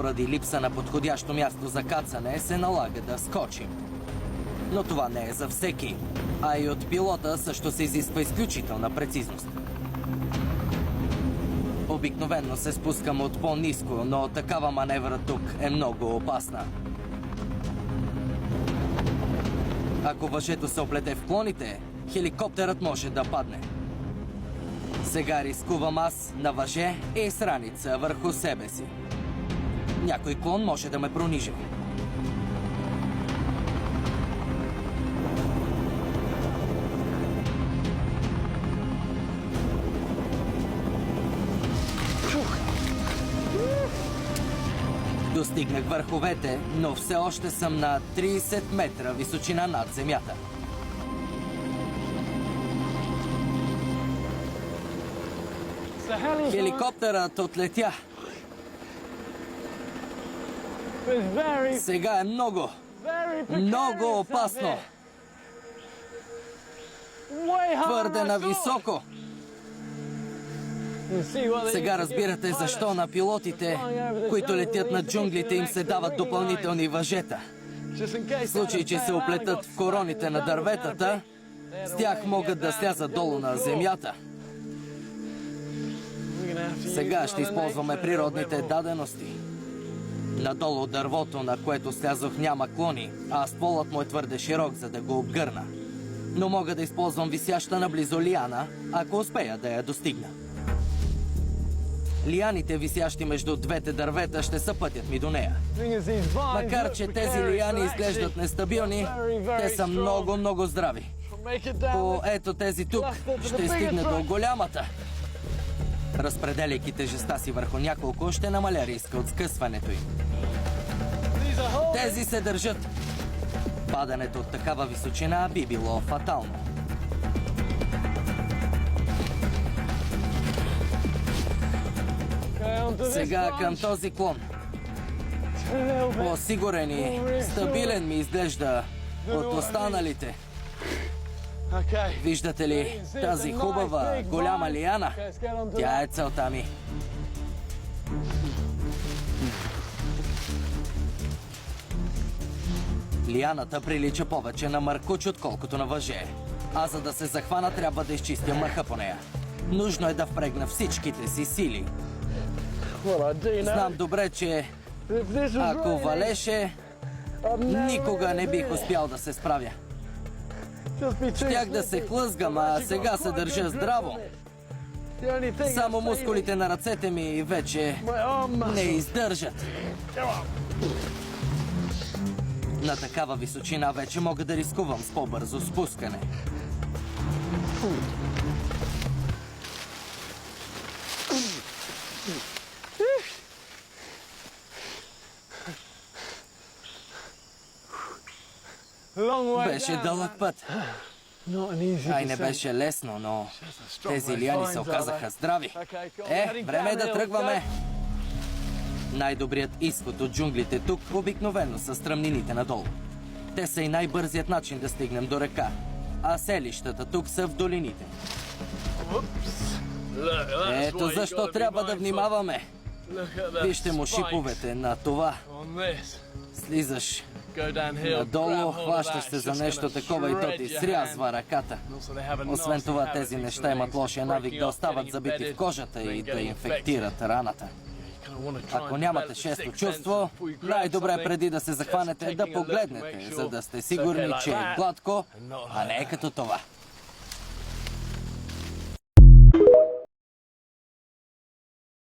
поради липса на подходящо място за кацане се налага да скочим. Но това не е за всеки, а и от пилота също се изисква изключителна прецизност. Обикновенно се спускам от по-ниско, но такава маневра тук е много опасна. Ако въжето се оплете в клоните, хеликоптерът може да падне. Сега рискувам аз на въже и с раница върху себе си. Някой клон може да ме пронижи. Достигнах върховете, но все още съм на 30 метра височина над земята. Хеликоптерът отлетя. Сега е много опасно. Твърде нависоко. Сега разбирате защо на пилотите, които летят над джунглите, им се дават допълнителни въжета. В случай, че се оплетат в короните на дърветата, с тях могат да слязат долу на земята. Сега ще използваме природните дадености. Надолу от дървото, на което слязох, няма клони, а стволът му е твърде широк, за да го обгърна. Но мога да използвам висяща наблизо лиана, ако успея да я достигна. Лианите, висящи между двете дървета, ще са пътят ми до нея. Макар че тези лиани изглеждат нестабилни, те са много здрави. По ето тези тук ще стигне до голямата. Разпределяйки тежестта си върху няколко, ще намаля риска от скъсването им. Тези се държат. Падането от такава височина би било фатално. Сега към този клон. По-сигурен и стабилен ми изглежда от останалите. Виждате ли тази хубава, голяма лиана? Тя е целта ми. Лианата прилича повече на маркуч, отколкото на въже. А за да се захвана, трябва да изчистя мъха по нея. Нужно е да впрегна всичките си сили. Знам добре, че ако валеше, никога не бих успял да се справя. Щях да се хлъзгам, а сега се държа здраво. Само мускулите на ръцете ми вече не издържат. На такава височина вече мога да рискувам с по-бързо спускане. Беше дълъг път. Ай, не беше лесно, но тези лиани се оказаха здрави. Време е да тръгваме. Най-добрият изход от джунглите тук обикновено са стръмнините надолу. Те са и най-бързият начин да стигнем до река, а селищата тук са в долините. Ето защо трябва да внимаваме. Вижте му шиповете на това. Слизаш надолу, хващаш се за нещо такова и то ти срязва ръката. Освен това, тези неща имат лошия навик да остават забити в кожата и да инфектират раната. Ако нямате шесто чувство, най-добре преди да се захванете да погледнете, за да сте сигурни, че е гладко, а не е като това.